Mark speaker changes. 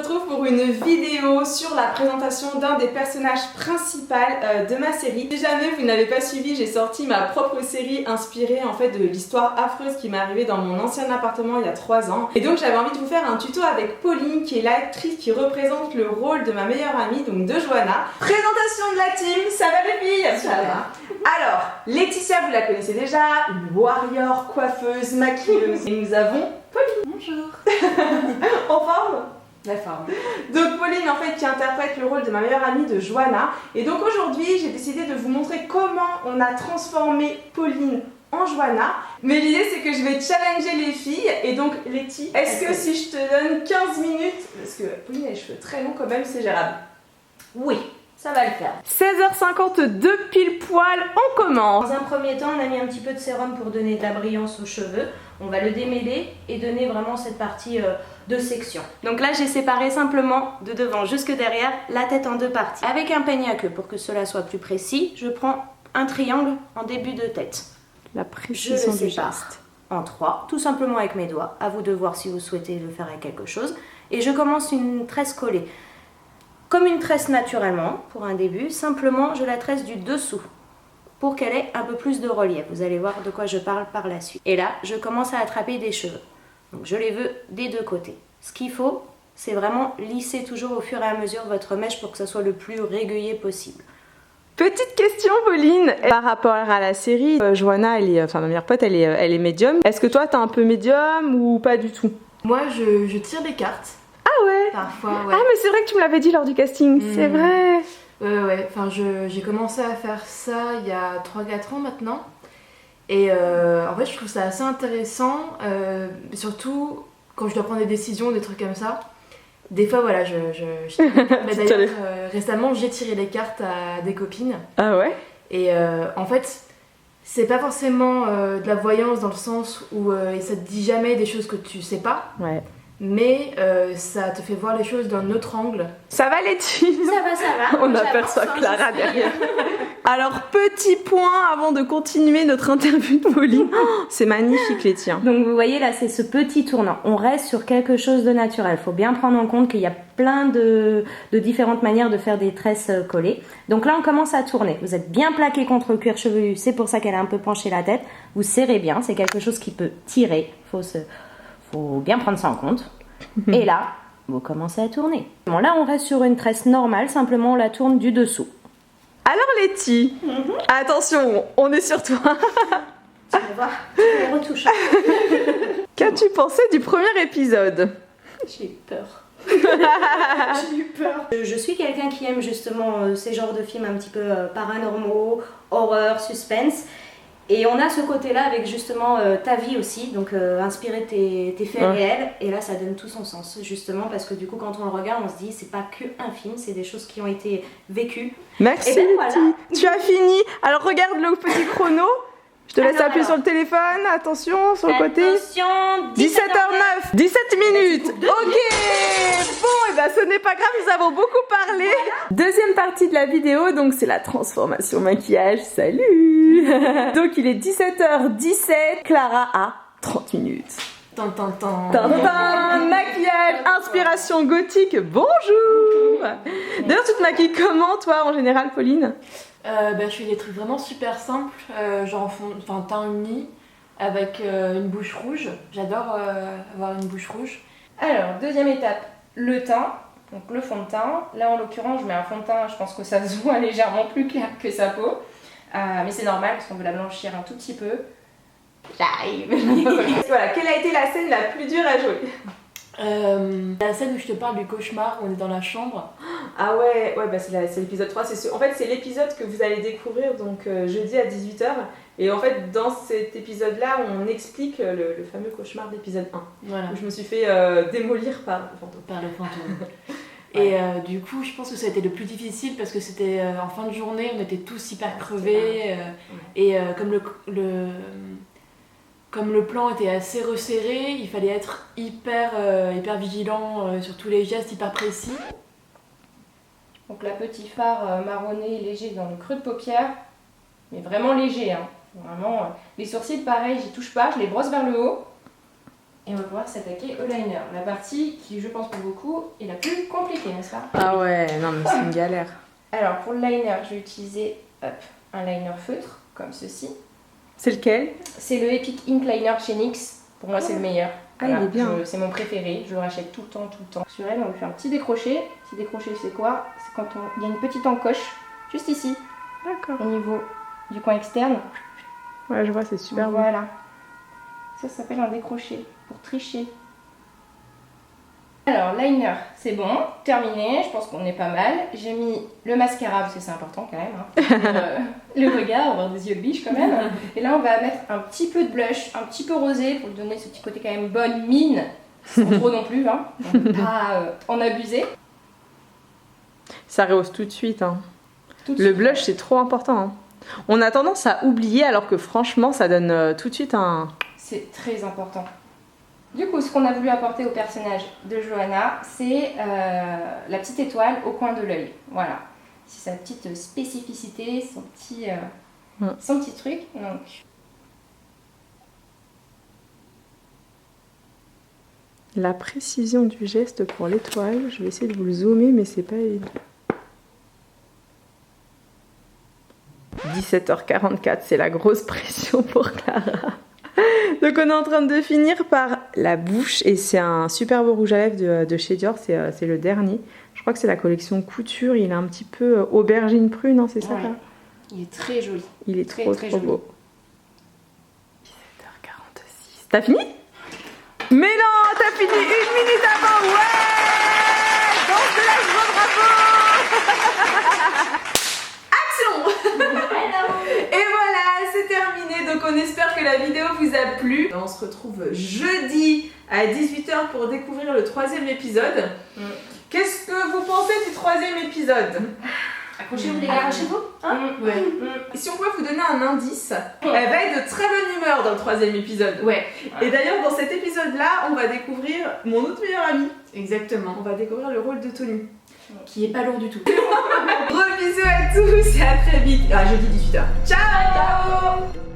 Speaker 1: retrouve pour une vidéo sur la présentation d'un des personnages principaux de ma série. Si jamais vous n'avez pas suivi, j'ai sorti ma propre série inspirée en fait de l'histoire affreuse qui m'est arrivée dans mon ancien appartement il y a 3 ans. Et donc j'avais envie de vous faire un tuto avec Pauline qui est l'actrice qui représente le rôle de ma meilleure amie, donc de Johanna. Présentation de la team, ça va les filles? Ça va. Alors, Laetitia vous la connaissez déjà, une warrior, coiffeuse, maquilleuse. Et nous avons Pauline.
Speaker 2: Bonjour.
Speaker 1: En forme?
Speaker 2: La forme.
Speaker 1: Donc Pauline en fait qui interprète le rôle de ma meilleure amie de Johanna. Et donc aujourd'hui j'ai décidé de vous montrer comment on a transformé Pauline en Johanna. Mais l'idée c'est que je vais challenger les filles. Et donc Letty, est-ce que si je te donne 15 minutes, parce que Pauline a les cheveux très longs quand même, c'est gérable?
Speaker 2: Oui, ça va le faire.
Speaker 1: 16h52 pile poil, on commence.
Speaker 2: Dans un premier temps, on a mis un petit peu de sérum pour donner de la brillance aux cheveux. On va le démêler et donner vraiment cette partie de section. Donc là, j'ai séparé simplement de devant jusque derrière la tête en 2 parties. Avec un peigne à queue, pour que cela soit plus précis, je prends un triangle en début de tête.
Speaker 1: La
Speaker 2: Je
Speaker 1: précision
Speaker 2: le
Speaker 1: du
Speaker 2: sépare
Speaker 1: geste.
Speaker 2: en 3, tout simplement avec mes doigts. À vous de voir si vous souhaitez le faire avec quelque chose. Et je commence une tresse collée. Comme une tresse naturellement, pour un début, simplement je la tresse du dessous pour qu'elle ait un peu plus de relief. Vous allez voir de quoi je parle par la suite. Et là, je commence à attraper des cheveux. Donc je les veux des 2 côtés. Ce qu'il faut, c'est vraiment lisser toujours au fur et à mesure votre mèche pour que ça soit le plus régulier possible.
Speaker 1: Petite question Pauline, par rapport à la série, Johanna, ma meilleure pote, elle est médium. Est-ce que toi t'es un peu médium ou pas du tout?
Speaker 3: Moi, je tire des cartes.
Speaker 1: Ah ouais?
Speaker 3: Parfois, ouais.
Speaker 1: Ah mais c'est vrai que tu me l'avais dit lors du casting, c'est vrai.
Speaker 3: Ouais. Enfin, j'ai commencé à faire ça il y a 3-4 ans maintenant. Et en fait, je trouve ça assez intéressant. Surtout quand je dois prendre des décisions, des trucs comme ça. Des fois, voilà, mais d'ailleurs, récemment, j'ai tiré des cartes à des copines.
Speaker 1: Ah ouais?
Speaker 3: Et en fait, c'est pas forcément de la voyance dans le sens où ça te dit jamais des choses que tu sais pas.
Speaker 1: Ouais.
Speaker 3: Mais ça te fait voir les choses d'un autre angle.
Speaker 1: Ça va Letty?
Speaker 2: Ça va.
Speaker 1: On aperçoit Clara derrière. Alors petit point avant de continuer notre interview de Pauline. Oh, c'est magnifique Letty.
Speaker 2: Donc vous voyez là, c'est ce petit tournant. On reste sur quelque chose de naturel. Il faut bien prendre en compte qu'il y a plein de différentes manières de faire des tresses collées. Donc là, on commence à tourner. Vous êtes bien plaqué contre le cuir chevelu. C'est pour ça qu'elle a un peu penché la tête. Vous serrez bien. C'est quelque chose qui peut tirer. Faut bien prendre ça en compte. Et là, vous commencez à tourner. Bon, là, on reste sur une tresse normale. Simplement, on la tourne du dessous.
Speaker 1: Alors Letty, attention, on est sur toi.
Speaker 2: Tu vas voir, je les retouche.
Speaker 1: Qu'as-tu pensé du premier épisode?
Speaker 2: J'ai eu peur. J'ai eu peur. Je suis quelqu'un qui aime justement ces genres de films un petit peu paranormaux, horreur, suspense. Et on a ce côté-là avec justement ta vie aussi, donc inspiré de tes faits réels. Et là, ça donne tout son sens, justement, parce que du coup, quand on le regarde, on se dit, c'est pas qu'un film, c'est des choses qui ont été vécues.
Speaker 1: Merci
Speaker 2: Et ben,
Speaker 1: Letty,
Speaker 2: voilà.
Speaker 1: tu as fini. Alors regarde le petit chrono. Je te laisse appuyer
Speaker 2: alors.
Speaker 1: sur le téléphone, attention, sur le côté.
Speaker 2: Attention,
Speaker 1: 17h09, 17 minutes. Ok. Bon, et ben ce n'est pas grave, nous avons beaucoup parlé. Deuxième partie de la vidéo, donc c'est la transformation maquillage. Salut. Donc il est 17h17, Clara a 30 minutes. Maquillage, inspiration gothique, bonjour. D'ailleurs tu te maquilles comment toi en général Pauline?
Speaker 3: Je fais des trucs vraiment super simples, genre teint uni avec une bouche rouge. J'adore avoir une bouche rouge.
Speaker 2: Alors, deuxième étape, le teint, donc le fond de teint. Là, en l'occurrence, je mets un fond de teint, je pense que ça se voit légèrement plus clair que sa peau. Mais c'est normal parce qu'on veut la blanchir un tout petit peu. J'arrive.
Speaker 1: Voilà, quelle a été la scène la plus dure à jouer?
Speaker 3: La scène où je te parle du cauchemar, où on est dans la chambre.
Speaker 1: Ah ouais, bah c'est l'épisode 3. En fait, c'est l'épisode que vous allez découvrir donc jeudi à 18h. Et en fait, dans cet épisode-là, on explique le fameux cauchemar d'épisode 1.
Speaker 3: Voilà.
Speaker 1: Où je me suis fait démolir par le fantôme.
Speaker 3: Par le fantôme. Et du coup, je pense que ça a été le plus difficile parce que c'était en fin de journée, on était tous hyper crevés. Et comme le plan était assez resserré, il fallait être hyper vigilant sur tous les gestes, hyper précis.
Speaker 2: Donc la petit fard marronné léger dans le creux de paupière, mais vraiment léger, hein. Vraiment, les sourcils pareil, j'y touche pas, je les brosse vers le haut.
Speaker 4: Et on va pouvoir s'attaquer au liner. La partie qui, je pense pour beaucoup, est la plus compliquée, n'est-ce pas?
Speaker 1: Ah ouais, non mais c'est une galère.
Speaker 4: Alors pour le liner, je vais utiliser un liner feutre, comme ceci.
Speaker 1: C'est lequel?
Speaker 4: C'est le Epic Ink Liner chez NYX. Pour moi, c'est le meilleur.
Speaker 1: Ah, il est bien.
Speaker 4: C'est mon préféré. Je le rachète tout le temps, tout le temps. Sur elle, on lui fait un petit décroché. Petit décroché, c'est quoi? C'est quand il y a une petite encoche, juste ici,
Speaker 1: D'accord.
Speaker 4: au niveau du coin externe.
Speaker 1: Ouais, je vois, c'est super beau.
Speaker 4: Voilà. Ça s'appelle un décroché, pour tricher. Alors, liner, c'est bon, terminé, je pense qu'on est pas mal. J'ai mis le mascara, parce que c'est important quand même, hein, pour le regard, avoir des yeux de biche quand même. Et là, on va mettre un petit peu de blush, un petit peu rosé, pour lui donner ce petit côté quand même bonne mine, sans trop non plus, hein, donc pas en abuser.
Speaker 1: Ça rehausse tout de suite. Hein.
Speaker 4: Tout de
Speaker 1: Le
Speaker 4: suite.
Speaker 1: blush, c'est trop important. Hein. On a tendance à oublier, alors que franchement, ça donne tout de suite un...
Speaker 4: C'est très important. Du coup, ce qu'on a voulu apporter au personnage de Johanna, c'est la petite étoile au coin de l'œil. Voilà. C'est sa petite spécificité, son petit truc. Donc,
Speaker 1: La précision du geste pour l'étoile, je vais essayer de vous le zoomer, mais c'est pas évident. 17h44, c'est la grosse pression pour Clara. Donc on est en train de finir par la bouche et c'est un superbe rouge à lèvres de chez Dior, c'est le dernier. Je crois que c'est la collection couture, il est un petit peu aubergine prune, hein, c'est ça
Speaker 4: ouais.
Speaker 1: là.
Speaker 4: Il est très joli.
Speaker 1: Il est
Speaker 4: Très,
Speaker 1: trop
Speaker 4: très
Speaker 1: trop
Speaker 4: joli.
Speaker 1: beau. 17h46. T'as fini? Mais non, t'as fini 1 minute avant, ouais! Danse de la joie, bravo! Action! Et voilà, c'est terminé. Donc on espère que la vidéo vous a plu. On se retrouve jeudi à 18h pour découvrir le 3e épisode. Qu'est-ce que vous pensez du 3e épisode?
Speaker 4: Accrochez-vous les gars.
Speaker 2: Accrochez-vous.
Speaker 1: Et si on peut vous donner un indice, elle va être de très bonne humeur dans le 3e épisode.
Speaker 3: Ouais,
Speaker 1: Et d'ailleurs, dans cet épisode-là, on va découvrir mon autre meilleur ami.
Speaker 3: exactement.
Speaker 1: On va découvrir le rôle de Tony.
Speaker 3: Qui est pas lourd du tout.
Speaker 1: Gros bisous à tous et à très vite. À jeudi 18h. Ciao!